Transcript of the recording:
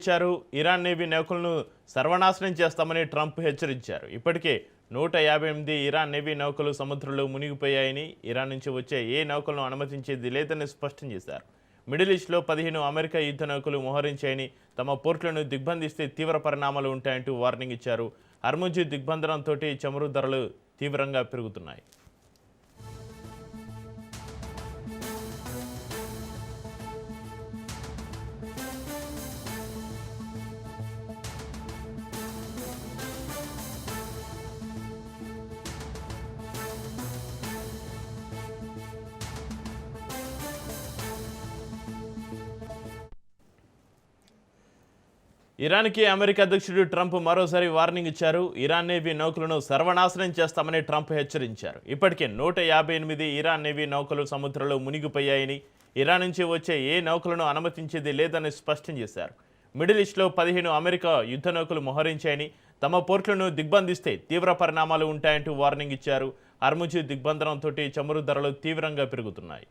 ఇచ్చారు. Iran navy నౌకలను సర్వనాశనం చేస్తామని ట్రంప్ హెచ్చరించారు. ఇప్పటికే 158 ఇరాన్ నేవీ నౌకలు సముద్రంలో మునిగిపోయాయని, ఇరాన్ నుంచి వచ్చే ఏ నౌకలను అనుమతించేది లేదని స్పష్టం చేశారు. మిడిల్ ఈస్ట్లో 15 అమెరికా యుద్ధ నౌకలు మోహరించాయని, తమ పోర్టులను దిగ్బంధిస్తే తీవ్ర పరిణామాలు ఉంటాయంటూ వార్నింగ్ ఇచ్చారు. హర్ముజ్ దిగ్బంధనంతో చమురు ధరలు తీవ్రంగా పెరుగుతున్నాయి. ఇరాన్కి అమెరికా అధ్యక్షుడు ట్రంప్ మరోసారి వార్నింగ్ ఇచ్చారు. ఇరాన్ నేవీ నౌకలను సర్వనాశనం చేస్తామని ట్రంప్ హెచ్చరించారు. ఇప్పటికే 158 ఇరాన్ నేవీ నౌకలు సముద్రంలో మునిగిపోయాయని, ఇరాన్ నుంచి వచ్చే ఏ నౌకలను అనుమతించేది లేదని స్పష్టం చేశారు. మిడిల్ ఈస్ట్లో 15 అమెరికా యుద్ధ నౌకలు మోహరించాయని, తమ పోర్టులను దిగ్బంధిస్తే తీవ్ర పరిణామాలు ఉంటాయంటూ వార్నింగ్ ఇచ్చారు. హర్ముజ్ దిగ్బంధనంతో చమురు ధరలు తీవ్రంగా పెరుగుతున్నాయి.